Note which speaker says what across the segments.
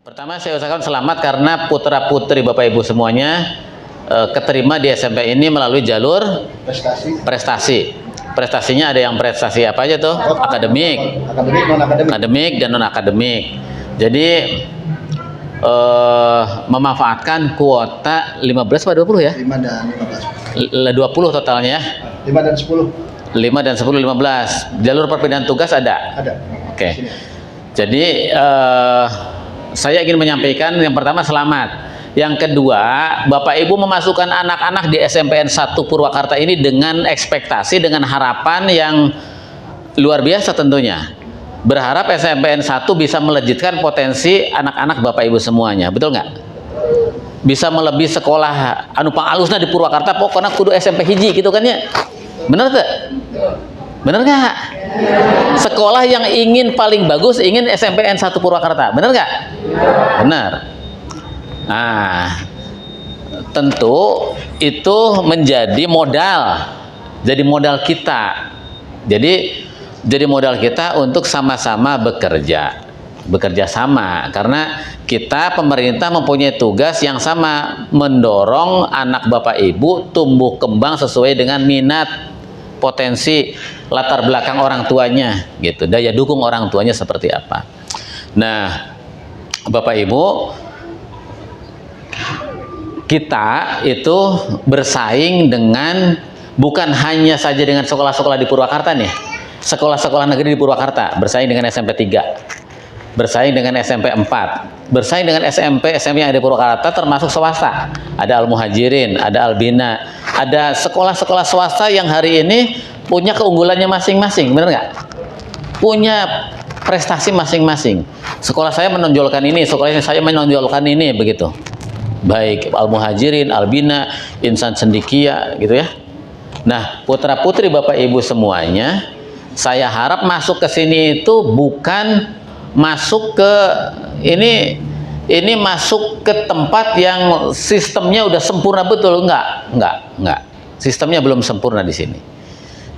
Speaker 1: Pertama saya ucapkan selamat karena putra-putri Bapak Ibu semuanya keterima di SMP ini melalui jalur prestasi. Prestasinya ada yang prestasi apa aja tuh? Akademik, akademik dan non akademik. Jadi memanfaatkan kuota 15 atau 20 ya?
Speaker 2: 5 dan 15.
Speaker 1: 20 totalnya ya?
Speaker 2: 5 dan 10.
Speaker 1: 5 dan 10, 15. Jalur perpindahan tugas ada?
Speaker 2: Ada.
Speaker 1: Oke. Jadi saya ingin menyampaikan yang pertama selamat. Yang kedua, Bapak Ibu memasukkan anak-anak di SMPN 1 Purwakarta ini dengan ekspektasi, dengan harapan yang luar biasa tentunya. Berharap SMPN 1 bisa melejitkan potensi anak-anak Bapak Ibu semuanya. Betul nggak? Bisa melebihi sekolah anu pangalusna di Purwakarta pokoknya kudu SMP hiji gitu kan ya. Bener tuh? Bener nggak? Sekolah yang ingin paling bagus ingin SMPN 1 Purwakarta. Bener nggak? Bener. Nah, tentu itu menjadi modal. Jadi modal kita. Jadi modal kita untuk sama-sama bekerja sama, karena kita pemerintah mempunyai tugas yang sama, mendorong anak Bapak Ibu tumbuh kembang sesuai dengan minat, potensi, latar belakang orang tuanya gitu, daya dukung orang tuanya seperti apa. Nah, Bapak Ibu, kita itu bersaing dengan bukan hanya saja dengan sekolah-sekolah di Purwakarta nih, sekolah-sekolah negeri di Purwakarta bersaing dengan SMP 3, bersaing dengan SMP 4, bersaing dengan SMP yang ada di Purwakarta termasuk swasta. Ada Al-Muhajirin, ada Albina, ada sekolah-sekolah swasta yang hari ini punya keunggulannya masing-masing, bener nggak? Punya prestasi masing-masing. Sekolah saya menonjolkan ini, sekolah saya menonjolkan ini, begitu. Baik Al-Muhajirin, Albina, Insan Cendikia, gitu ya. Nah, putra-putri Bapak Ibu semuanya, saya harap masuk ke sini itu bukan masuk ke ini masuk ke tempat yang sistemnya udah sempurna betul, enggak. Sistemnya belum sempurna di sini.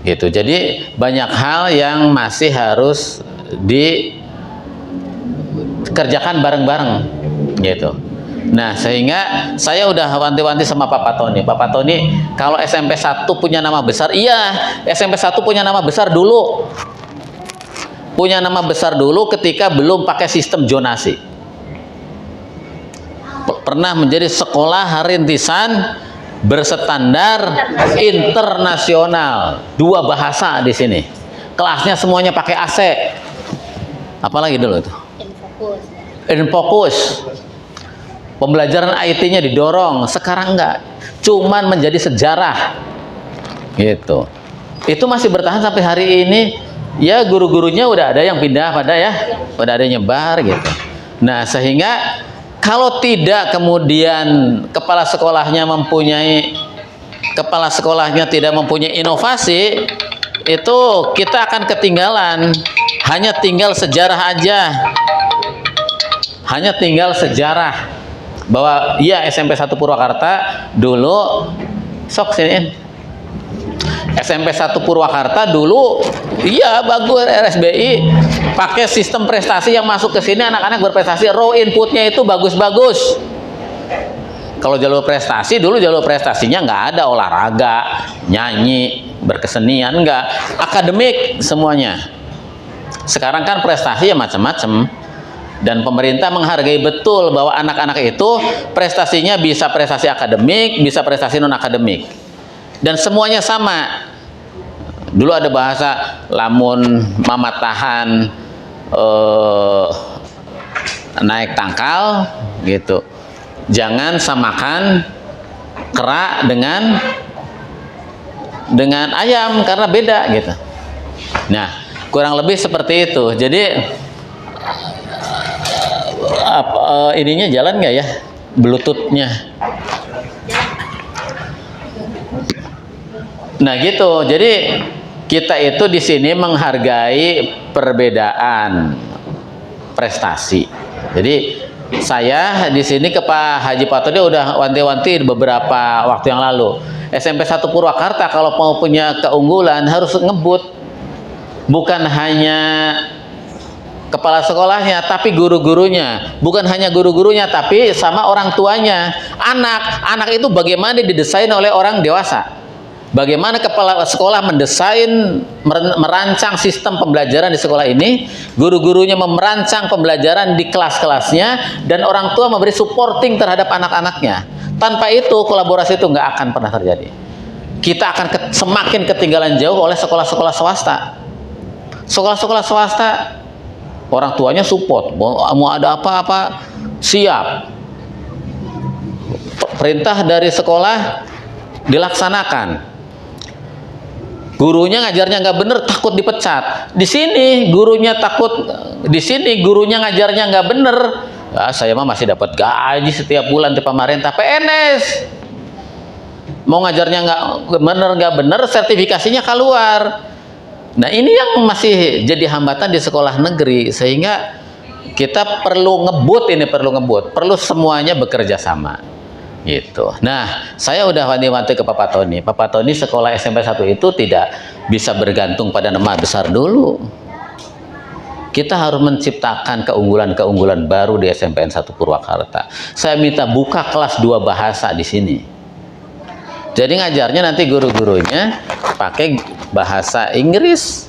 Speaker 1: Gitu. Jadi banyak hal yang masih harus dikerjakan bareng-bareng gitu. Nah, sehingga saya udah wanti-wanti sama Pak Tony. Pak Tony, kalau SMP 1 punya nama besar, iya, SMP 1 punya nama besar dulu. Punya nama besar dulu ketika belum pakai sistem zonasi. Pernah menjadi sekolah rintisan berstandar internasional, 2 bahasa di sini. Kelasnya semuanya pakai AC. Apalagi dulu itu? Infokus. Pembelajaran IT-nya didorong. Sekarang enggak. Cuman menjadi sejarah. Gitu. Itu masih bertahan sampai hari ini. Ya, guru-gurunya udah ada yang pindah pada ya. Udah ada yang nyebar gitu. Nah, sehingga kalau tidak kemudian kepala sekolahnya tidak mempunyai inovasi, itu kita akan ketinggalan. Hanya tinggal sejarah aja. Hanya tinggal sejarah. Bahwa iya SMP 1 Purwakarta dulu sok siniin. SMP 1 Purwakarta dulu iya bagus, RSBI pakai sistem prestasi yang masuk ke sini anak-anak berprestasi, raw inputnya itu bagus-bagus. Kalau jalur prestasi dulu jalur prestasinya nggak ada olahraga, nyanyi, berkesenian, nggak, akademik semuanya. Sekarang kan prestasi ya macam-macam. Dan pemerintah menghargai betul bahwa anak-anak itu prestasinya bisa prestasi akademik, bisa prestasi non-akademik. Dan semuanya sama. Dulu ada bahasa lamun mamatahan naik tangkal gitu. Jangan samakan kera dengan ayam karena beda gitu. Nah, kurang lebih seperti itu. Jadi ininya jalan nggak ya, bluetoothnya? Nah gitu. Jadi kita itu di sini menghargai perbedaan prestasi. Jadi saya di sini ke Pak Haji Patodi udah wanti-wanti beberapa waktu yang lalu. SMP 1 Purwakarta kalau mau punya keunggulan harus ngebut, bukan hanya kepala sekolahnya, tapi guru-gurunya. Bukan hanya guru-gurunya, tapi sama orang tuanya. Anak itu bagaimana didesain oleh orang dewasa. Bagaimana kepala sekolah mendesain, merancang sistem pembelajaran di sekolah ini, guru-gurunya merancang pembelajaran di kelas-kelasnya, dan orang tua memberi supporting terhadap anak-anaknya. Tanpa itu, kolaborasi itu nggak akan pernah terjadi. Kita akan semakin ketinggalan jauh oleh sekolah-sekolah swasta. Sekolah-sekolah swasta, orang tuanya support, mau ada apa-apa siap, perintah dari sekolah dilaksanakan. Gurunya ngajarnya nggak bener, takut dipecat. Di sini gurunya ngajarnya nggak bener, saya mah masih dapat gaji setiap bulan di pemerintah, PNS. Mau ngajarnya nggak bener, sertifikasinya keluar. Nah, ini yang masih jadi hambatan di sekolah negeri, sehingga kita perlu ngebut, perlu semuanya bekerja sama. Gitu. Nah, saya udah wanti-wanti ke Papa Tony. Papa Tony sekolah SMP 1 itu tidak bisa bergantung pada nama besar dulu. Kita harus menciptakan keunggulan-keunggulan baru di SMPN 1 Purwakarta. Saya minta buka kelas 2 bahasa di sini. Jadi ngajarnya nanti guru-gurunya pakai bahasa Inggris.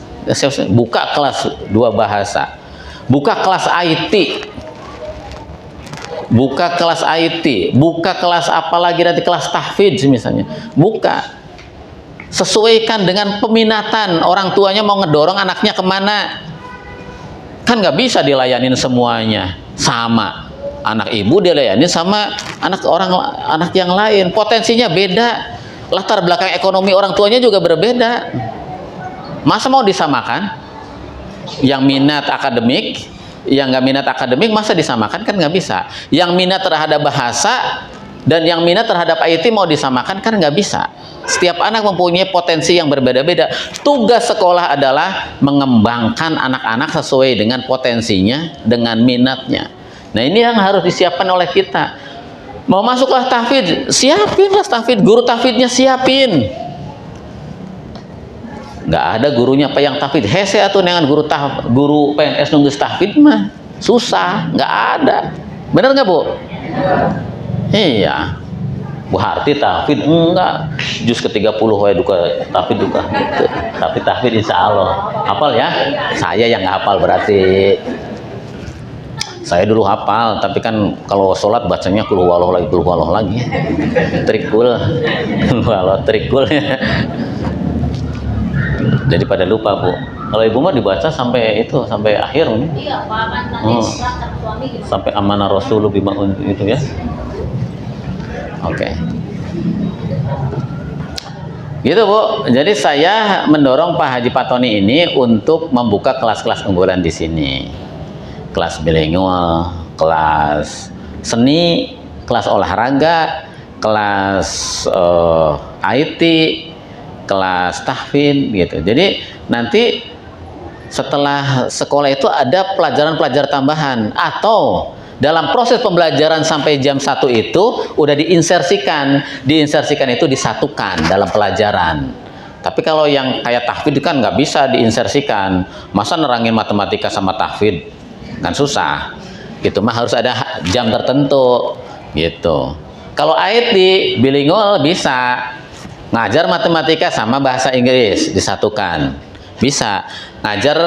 Speaker 1: Buka kelas 2 bahasa. Buka kelas IT. Buka kelas IT, buka kelas apa lagi nanti, kelas tahfidz misalnya. Buka. Sesuaikan dengan peminatan orang tuanya, mau ngedorong anaknya kemana. Kan nggak bisa dilayanin semuanya sama. Anak ibu dilayanin sama anak yang lain. Potensinya beda. Latar belakang ekonomi orang tuanya juga berbeda. Masa mau disamakan? Yang minat akademik, yang nggak minat akademik, masa disamakan? Kan nggak bisa. Yang minat terhadap bahasa dan yang minat terhadap IT mau disamakan? Kan nggak bisa. Setiap anak mempunyai potensi yang berbeda-beda. Tugas sekolah adalah mengembangkan anak-anak sesuai dengan potensinya, dengan minatnya. Nah, ini yang harus disiapkan oleh kita. Mau masuk kelas tahfidz, siapin kelas tahfidz, guru tahfidznya siapin. Nggak ada gurunya yang tahfidz hese atau dengan guru PNS nunggu tahfidz mah susah, nggak ada. Bener nggak, Bu? Iya. Bu Harti tahfidz enggak, juz ke-30 wae duka tahfidz duka gitu. Tapi tahfidz insya Allah hafal ya. Saya yang nggak hafal berarti. Saya dulu hafal, tapi kan kalau sholat bacanya kul huwallahu lagi. Trikul. Trikul. Jadi pada lupa, Bu. Kalau Ibu mah dibaca sampai akhir.
Speaker 3: Iya, Pak, kan nanti suami gitu.
Speaker 1: Sampai amanah Rasul bima itu ya. Oke. Gitu, Bu. Jadi saya mendorong Pak Haji Patoni ini untuk membuka kelas-kelas unggulan di sini. Kelas bilingual, kelas seni, kelas olahraga, kelas IT, kelas tahfidz gitu. Jadi nanti setelah sekolah itu ada pelajaran-pelajaran tambahan, atau dalam proses pembelajaran sampai jam 1 itu udah diinsersikan itu disatukan dalam pelajaran. Tapi kalau yang kayak tahfidz kan nggak bisa diinsersikan. Masa nerangin matematika sama tahfidz kan susah. Gitu mah harus ada jam tertentu gitu. Kalau IT bilingual bisa ngajar matematika sama bahasa Inggris disatukan, bisa ngajar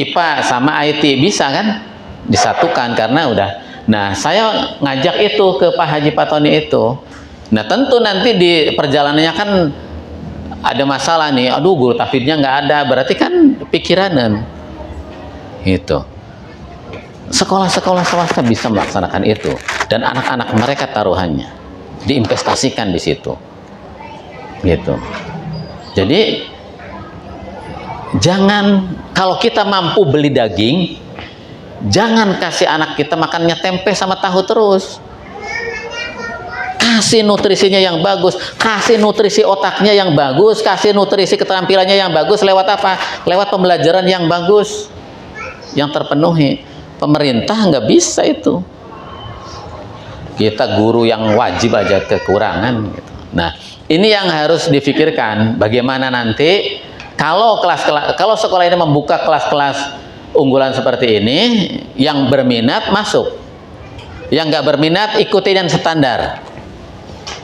Speaker 1: IPA sama IT bisa kan disatukan karena udah. Nah, saya ngajak itu ke Pak Haji Patoni itu. Nah, tentu nanti di perjalanannya kan ada masalah nih, aduh guru tahfidznya nggak ada, berarti kan pikiranan gitu. Sekolah-sekolah swasta bisa melaksanakan itu, dan anak-anak mereka taruhannya diinvestasikan di situ gitu. Jadi jangan, kalau kita mampu beli daging, jangan kasih anak kita makannya tempe sama tahu terus. Kasih nutrisinya yang bagus, kasih nutrisi otaknya yang bagus, kasih nutrisi keterampilannya yang bagus. Lewat apa? Lewat pembelajaran yang bagus, yang terpenuhi. Pemerintah nggak bisa itu. Kita guru yang wajib aja kekurangan gitu. Nah, ini yang harus difikirkan, bagaimana nanti kalau sekolah ini membuka kelas-kelas unggulan seperti ini, yang berminat masuk, yang nggak berminat ikutin yang standar,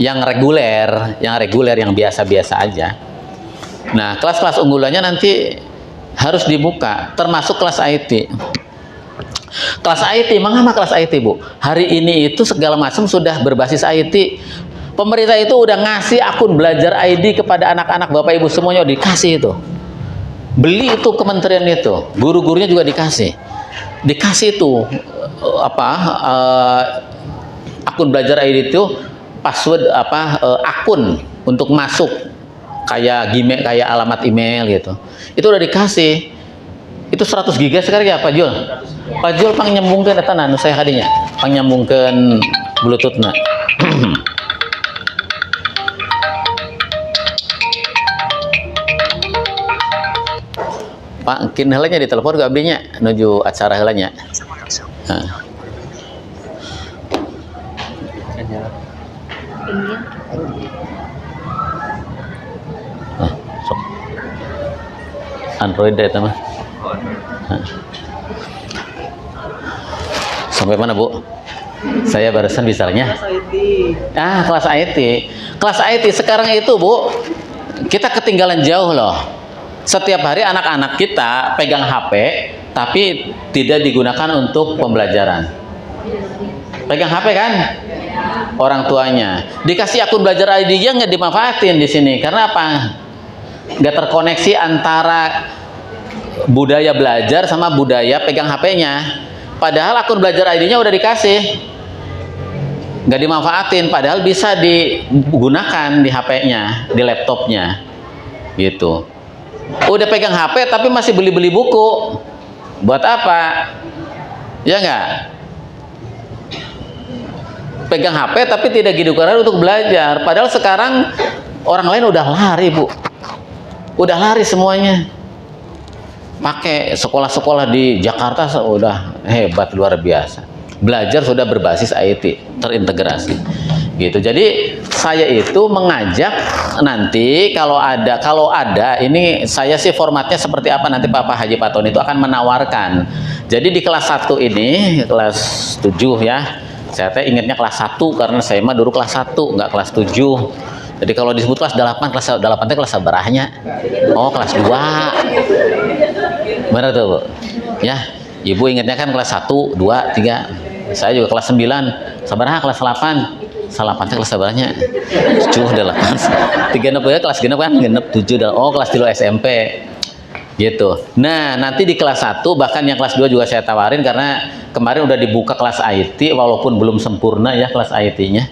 Speaker 1: yang reguler, yang biasa-biasa aja. Nah, kelas-kelas unggulannya nanti harus dibuka, termasuk kelas IT. Kelas IT, mengapa kelas IT, Bu? Hari ini itu segala macam sudah berbasis IT. Pemerintah itu udah ngasih akun belajar ID kepada anak-anak, Bapak Ibu semuanya dikasih itu. Beli itu kementerian itu, guru-gurunya juga dikasih itu akun belajar ID itu password akun untuk masuk kayak Gmail, kayak alamat email gitu. Itu udah dikasih. Itu 100 giga sekarang ya Pak Jul. Pak Jul pang nyambungkeun eta anu saya hadinya, pang nyambungkeun Bluetooth-na. Pak, kin heulanya di telepon gak abdinya nuju acara heulanya. Nah. Nah, sok. Android deh mah. Nah. Sampai mana, Bu? Saya barusan bicaranya. Kelas IT. Kelas IT sekarang itu, Bu, kita ketinggalan jauh loh. Setiap hari anak-anak kita pegang HP, tapi tidak digunakan untuk pembelajaran. Pegang HP kan? Orang tuanya dikasih akun belajar ID-nya nggak dimanfaatin di sini. Karena apa? Nggak terkoneksi antara budaya belajar sama budaya pegang HP-nya. Padahal akun belajar ID-nya udah dikasih, nggak dimanfaatin. Padahal bisa digunakan di HP-nya, di laptopnya, gitu. Udah pegang HP tapi masih beli-beli buku. Buat apa? Ya nggak? Pegang HP tapi tidak digunakan untuk belajar. Padahal sekarang orang lain udah lari, Bu. Udah lari semuanya. Pakai sekolah-sekolah di Jakarta sudah hebat, luar biasa. Belajar sudah berbasis IT, terintegrasi. Gitu. Jadi saya itu mengajak nanti kalau ada ini saya sih formatnya seperti apa nanti Bapak Haji Patoni itu akan menawarkan. Jadi di kelas 1 ini, kelas 7 ya. Saya ingatnya kelas 1 karena saya mah dulu kelas 1, nggak kelas 7. Jadi kalau disebut kelas 8, kelas 8 itu kelas sabarahnya. Oh, kelas 2. Benar tuh, Bu? Ya, Ibu ingatnya kan kelas 1, 2, 3. Saya juga kelas 9. Sabaraha kelas 8. Salapan kelas sabarnya 7 8 3 ya kelas genep kan genep 7 oh kelas 3 SMP gitu. Nah nanti di kelas 1 bahkan yang kelas 2 juga saya tawarin karena kemarin udah dibuka kelas IT walaupun belum sempurna ya kelas IT-nya.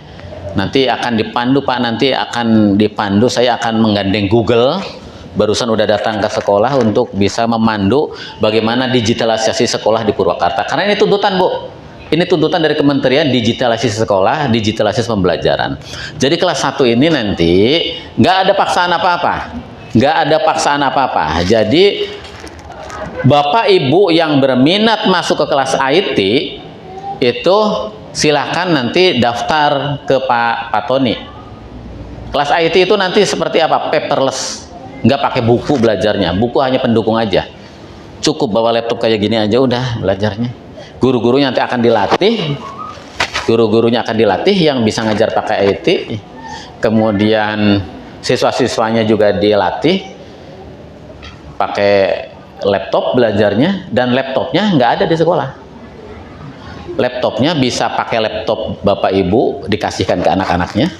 Speaker 1: Nanti akan dipandu Pak, nanti akan dipandu, saya akan menggandeng Google, barusan udah datang ke sekolah untuk bisa memandu bagaimana digitalisasi sekolah di Purwakarta karena ini tuntutan, Bu. Ini tuntutan dari Kementerian Digitalisasi Sekolah, Digitalisasi Pembelajaran. Jadi kelas 1 ini nanti nggak ada paksaan apa-apa. Nggak ada paksaan apa-apa. Jadi Bapak Ibu yang berminat masuk ke kelas IT itu silahkan nanti daftar ke Pak Patoni. Kelas IT itu nanti seperti apa? Paperless. Nggak pakai buku belajarnya. Buku hanya pendukung aja. Cukup bawa laptop kayak gini aja udah belajarnya. Guru-gurunya nanti akan dilatih, yang bisa ngajar pakai IT, kemudian siswa-siswanya juga dilatih pakai laptop belajarnya, dan laptopnya nggak ada di sekolah. Laptopnya bisa pakai laptop Bapak Ibu dikasihkan ke anak-anaknya,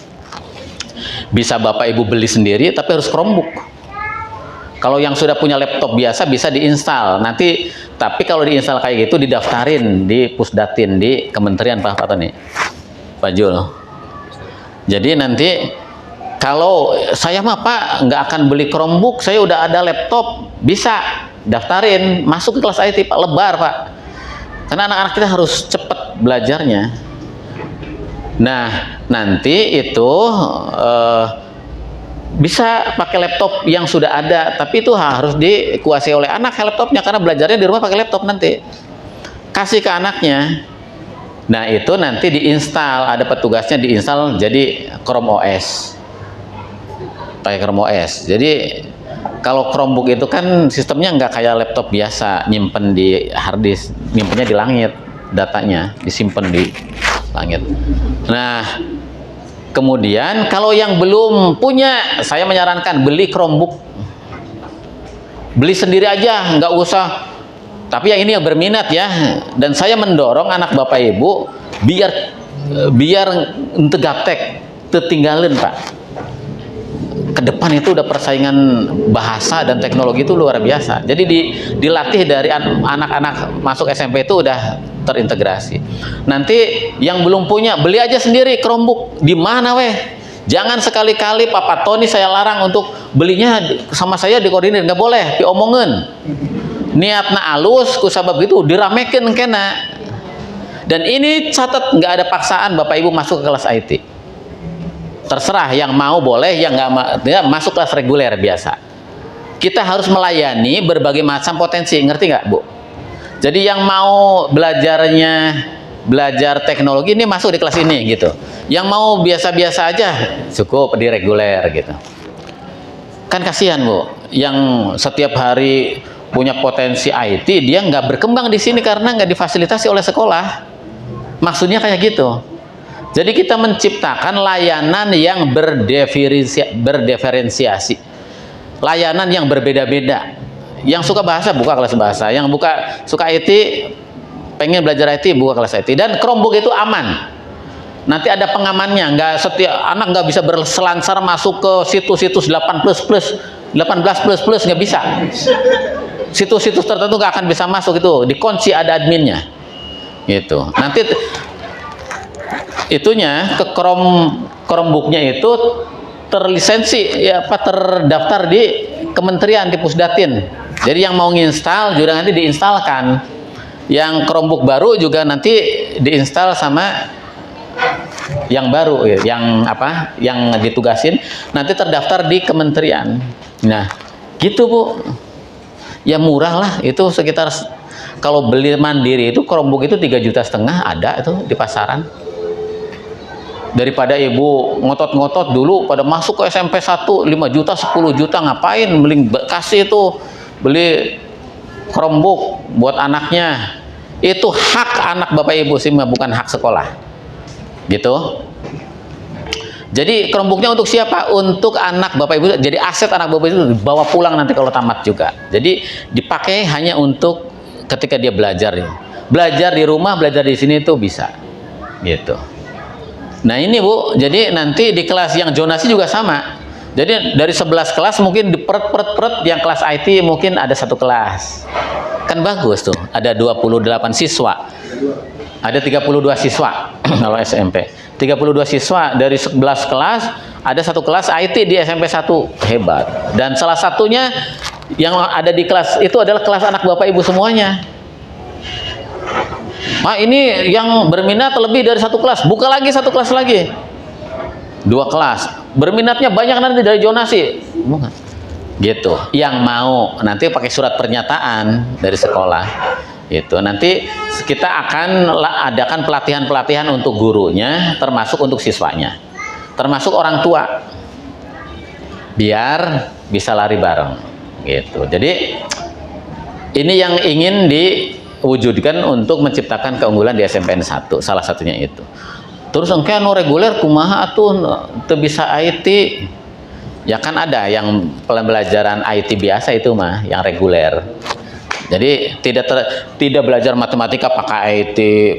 Speaker 1: bisa Bapak Ibu beli sendiri tapi harus Chromebook. Kalau yang sudah punya laptop biasa bisa diinstal nanti, tapi kalau diinstal kayak gitu didaftarin di Pusdatin di Kementerian Pak Patoni, Pak Jul. Jadi nanti kalau saya mah Pak nggak akan beli Chromebook, saya udah ada laptop, bisa daftarin masuk ke kelas IT Pak, lebar Pak. Karena anak-anak kita harus cepat belajarnya. Nah nanti itu bisa pakai laptop yang sudah ada, tapi itu harus dikuasai oleh anak laptopnya karena belajarnya di rumah pakai laptop nanti. Kasih ke anaknya. Nah, itu nanti diinstal, ada petugasnya diinstal jadi Chrome OS. Pakai Chrome OS. Jadi Kalau Chromebook itu kan sistemnya nggak kayak laptop biasa, nyimpen di hard disk, nyimpennya di langit, datanya disimpan di langit. Nah, kemudian kalau yang belum punya, saya menyarankan beli Chromebook, beli sendiri aja, nggak usah. Tapi yang ini yang berminat ya, dan saya mendorong anak bapak ibu biar ente gaptek, tertinggalin Pak. Ke depan itu udah persaingan bahasa dan teknologi itu luar biasa. Jadi dilatih dari anak-anak masuk SMP itu udah terintegrasi. Nanti yang belum punya, beli aja sendiri Chromebook. Di mana weh? Jangan sekali-kali Papa Tony saya larang untuk belinya sama saya dikoordinir, nggak boleh, diomongin. Niatna alus, kusabab itu diramekin kena. Dan ini catat, nggak ada paksaan Bapak Ibu masuk ke kelas IT. Terserah, yang mau boleh, yang nggak masuk kelas reguler biasa. Kita harus melayani berbagai macam potensi, ngerti nggak Bu? Jadi yang mau belajar teknologi ini masuk di kelas ini gitu. Yang mau biasa-biasa aja cukup di reguler gitu. Kan kasihan Bu, yang setiap hari punya potensi IT dia nggak berkembang di sini karena nggak difasilitasi oleh sekolah. Maksudnya kayak gitu. Jadi kita menciptakan layanan yang berdiferensiasi, layanan yang berbeda-beda. Yang suka bahasa buka kelas bahasa, yang suka IT, pengen belajar IT buka kelas IT. Dan Chromebook itu aman. Nanti ada pengamannya, nggak setiap anak nggak bisa berselancar masuk ke situs-situs 18++, nggak bisa. Situs-situs tertentu nggak akan bisa masuk, itu dikunci, ada adminnya. Gitu. Nanti itunya ke Chromebooknya itu terlisensi ya, terdaftar di kementerian, di Pusdatin. Jadi yang mau nginstal juga nanti diinstalkan. Yang Chromebook baru juga nanti diinstal sama yang baru, yang ditugasin nanti terdaftar di kementerian. Nah, gitu Bu. Ya murah lah, itu sekitar, kalau beli mandiri itu Chromebook itu 3,5 juta ada itu di pasaran. Daripada ibu ngotot-ngotot dulu pada masuk ke SMP 1 5 juta 10 juta ngapain, kasih itu beli Chromebook buat anaknya. Itu hak anak bapak ibu sih, bukan hak sekolah gitu. Jadi Chromebooknya untuk siapa? Untuk anak bapak ibu, jadi aset anak bapak ibu, bawa pulang nanti kalau tamat juga. Jadi dipakai hanya untuk ketika dia belajar di rumah, belajar di sini itu bisa gitu. Nah ini Bu, jadi nanti di kelas yang zonasi juga sama. Jadi dari 11 kelas mungkin diperet, yang kelas IT mungkin ada 1 kelas. Kan bagus tuh, ada 28 siswa. Ada 32 siswa kalau SMP. 32 siswa dari 11 kelas, ada 1 kelas IT di SMP 1. Hebat. Dan salah satunya yang ada di kelas itu adalah kelas anak Bapak Ibu semuanya. Ini yang berminat lebih dari 1 kelas, buka lagi 1 kelas lagi, 2 kelas. Berminatnya banyak nanti dari zonasi, gitu. Yang mau nanti pakai surat pernyataan dari sekolah. Itu nanti kita akan adakan pelatihan-pelatihan untuk gurunya, termasuk untuk siswanya, termasuk orang tua, biar bisa lari bareng, gitu. Jadi ini yang ingin diwujudkan untuk menciptakan keunggulan di SMPN 1, salah satunya itu. Terus engke anu reguler kumaha atuh teu bisa IT? Ya kan ada yang pembelajaran IT biasa itu mah yang reguler. Jadi tidak belajar matematika pakai IT,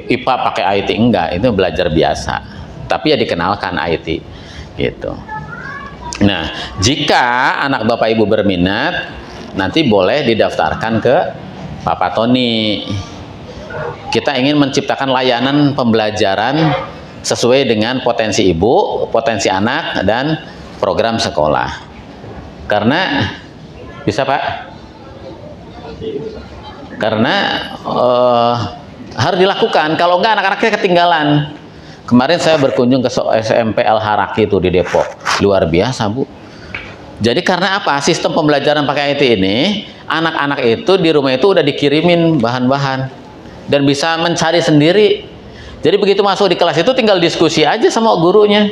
Speaker 1: IPA pakai IT, enggak, itu belajar biasa. Tapi ya dikenalkan IT gitu. Nah, jika anak Bapak Ibu berminat, nanti boleh didaftarkan ke Papa Tony. Kita ingin menciptakan layanan pembelajaran sesuai dengan potensi ibu, potensi anak, dan program sekolah. Karena bisa Pak? Karena harus dilakukan. Kalau enggak anak-anaknya ketinggalan. Kemarin saya berkunjung ke SMP Al Haraki itu di Depok. Luar biasa Bu. Jadi karena apa? Sistem pembelajaran pakai IT ini, anak-anak itu di rumah itu udah dikirimin bahan-bahan dan bisa mencari sendiri. Jadi begitu masuk di kelas itu tinggal diskusi aja sama gurunya.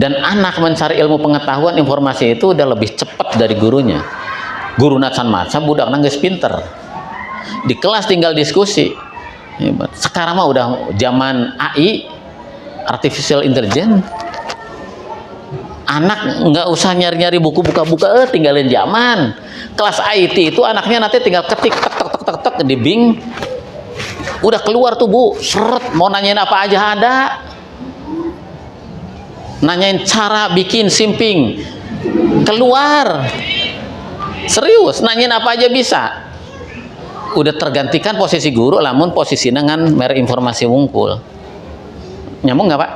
Speaker 1: Dan anak mencari ilmu pengetahuan informasi itu udah lebih cepat dari gurunya. Guru nacan maca budak nangis pinter. Di kelas tinggal diskusi. Hebat. Sekarang mah udah zaman AI, artificial intelligence. Anak nggak usah nyari-nyari buku buka-buka, tinggalin zaman. Kelas IT itu anaknya nanti tinggal ketik tek tek tek tek tek di Bing. Udah keluar tuh Bu, seret, mau nanyain apa aja ada. Nanyain cara bikin simping, keluar. Serius, nanyain apa aja bisa. Udah tergantikan posisi guru, lamun posisi dengan merek informasi wungkul. Nyambung nggak Pak?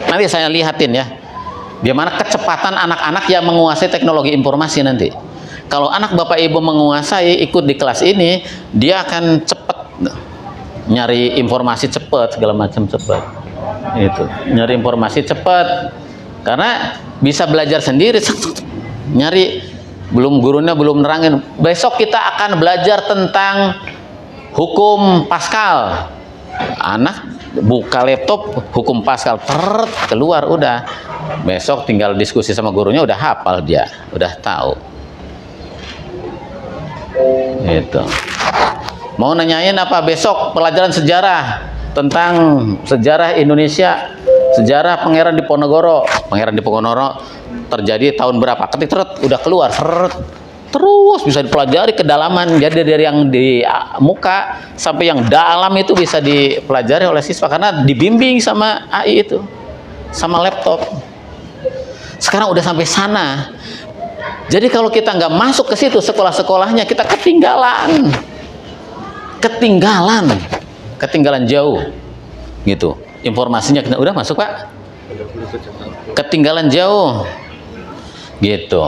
Speaker 1: Nanti saya lihatin ya, bagaimana kecepatan anak-anak yang menguasai teknologi informasi nanti. Kalau anak Bapak Ibu menguasai, ikut di kelas ini, dia akan cepat nyari informasi cepat, segala macam cepat. Itu, nyari informasi cepat. Karena bisa belajar sendiri, nyari, belum gurunya belum nerangin. Besok kita akan belajar tentang hukum Pascal. Anak buka laptop, hukum Pascal, keluar udah. Besok tinggal diskusi sama gurunya, udah hafal dia, udah tahu. Itu. Mau nanyain apa besok pelajaran sejarah tentang sejarah Indonesia, sejarah Pangeran Diponegoro. Pangeran Diponegoro terjadi tahun berapa? Ketik udah keluar, terus bisa dipelajari kedalaman. Jadi dari yang di muka sampai yang dalam itu bisa dipelajari oleh siswa karena dibimbing sama AI itu, sama laptop. Sekarang udah sampai sana. Jadi kalau kita nggak masuk ke situ sekolah-sekolahnya, kita ketinggalan jauh, gitu. Informasinya udah masuk Pak? Ketinggalan jauh, gitu.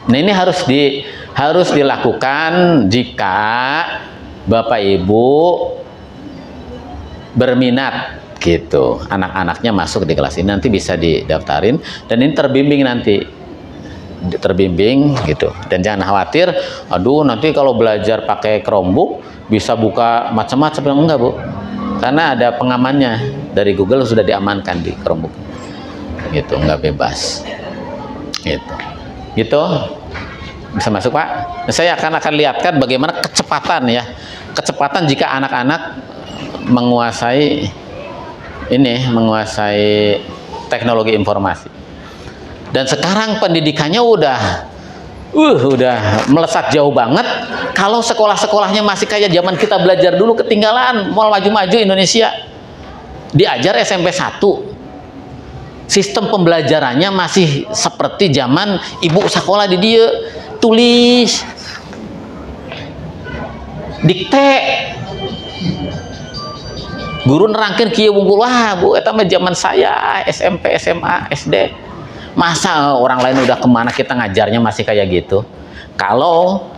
Speaker 1: Nah ini harus dilakukan jika Bapak Ibu berminat, gitu. Anak-anaknya masuk di kelas ini nanti bisa didaftarin dan ini terbimbing nanti. Terbimbing gitu, dan jangan khawatir aduh nanti kalau belajar pakai Chromebook bisa buka macam-macam. Enggak Bu, karena ada pengamannya dari Google, sudah diamankan di Chromebook gitu, nggak bebas gitu. Bisa masuk Pak. Saya akan lihatkan bagaimana kecepatan jika anak-anak menguasai teknologi informasi. Dan sekarang pendidikannya udah melesat jauh banget. Kalau sekolah-sekolahnya masih kayak zaman kita belajar dulu, ketinggalan, mau maju-maju Indonesia. Diajar SMP 1. Sistem pembelajarannya masih seperti zaman ibu sekolah di dia, tulis, dikte. Guru nerangkeun kieu wungkul, wah Bu, eta mah zaman saya SMP, SMA, SD. Masa orang lain udah kemana, kita ngajarnya masih kayak gitu. Kalau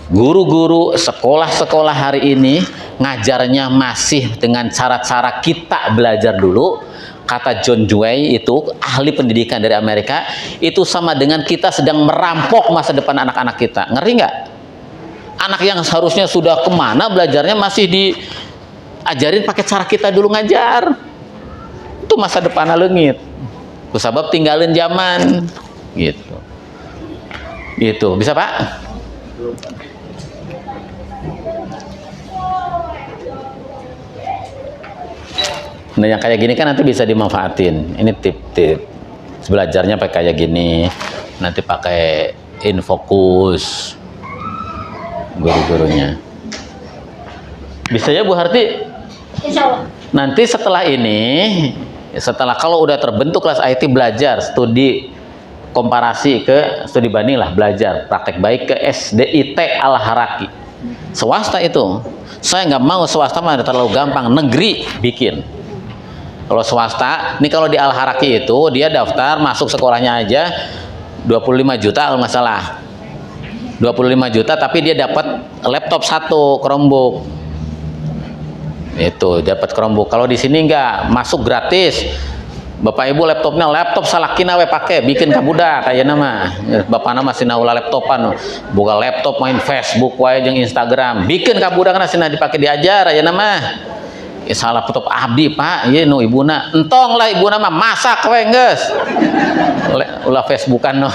Speaker 1: guru-guru sekolah-sekolah hari ini ngajarnya masih dengan cara-cara kita belajar dulu, kata John Dewey, itu ahli pendidikan dari Amerika, itu sama dengan kita sedang merampok masa depan anak-anak kita. Ngeri nggak? Anak yang seharusnya sudah kemana belajarnya masih diajarin pakai cara kita dulu ngajar. Itu masa depannya leungit. Sebab tinggalin zaman, gitu. Bisa Pak? Nah yang kayak gini kan nanti bisa dimanfaatin. Ini tip-tip belajarnya pakai kayak gini. Nanti pakai Infocus guru-gurunya. Bisa ya Bu Harti?
Speaker 3: Insya Allah.
Speaker 1: Nanti setelah ini, kalau udah terbentuk kelas IT, belajar studi komparasi ke studi banding lah, belajar praktek baik ke SDIT Al-Haraki. Swasta itu, saya nggak mau swasta mah terlalu gampang, negeri bikin. Kalau swasta, ini kalau di Al-Haraki itu dia daftar masuk sekolahnya aja 25 juta kalau nggak salah. 25 juta tapi dia dapat laptop 1 Chromebook. Itu dapat Chromebook. Kalau di sini enggak, masuk gratis. Bapak Ibu laptop salakina we pake, bikin kabudak kayak nama. Bapak nama masih naula laptopan, buka laptop main Facebook wae jeung Instagram. Bikin kabudak na cenah dipake diajar aya nama. salah putup abdi pak, iya nu ibuna, entong lah ibuna mah masak we geus. Ulah Facebookan no.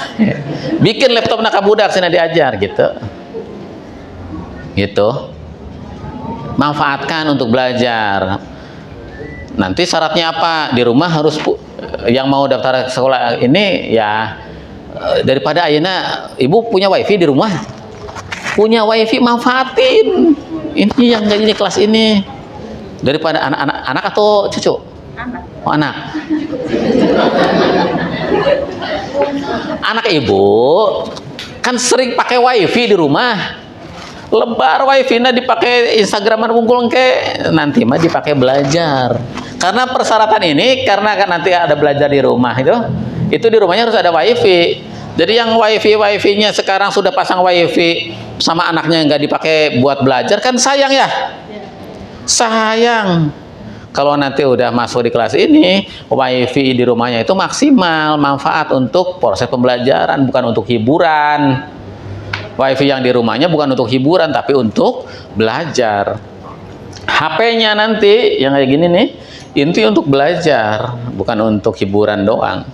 Speaker 1: Bikin laptop nak budak cenah diajar gitu. Gitu. Manfaatkan untuk belajar. Nanti syaratnya apa? Di rumah harus yang mau daftar sekolah ini ya daripada ayeuna ibu punya wifi di rumah. Punya wifi manfaatin. Ini yang ini kelas ini. Daripada anak atau cucu?
Speaker 3: Anak.
Speaker 1: Oh, anak. Anak ibu kan sering pakai wifi di rumah. Lebar wifi-nya dipakai Instagraman unggul ke nanti mah dipakai belajar. Karena persyaratan ini karena kan nanti ada belajar di rumah itu di rumahnya harus ada wifi. Jadi yang wifi-nya sekarang sudah pasang wifi sama anaknya nggak dipakai buat belajar kan sayang ya. Sayang. Kalau nanti udah masuk di kelas ini, wifi di rumahnya itu maksimal manfaat untuk proses pembelajaran, bukan untuk hiburan. Wifi yang di rumahnya bukan untuk hiburan, tapi untuk belajar. HP-nya nanti yang kayak gini nih, inti untuk belajar, bukan untuk hiburan doang.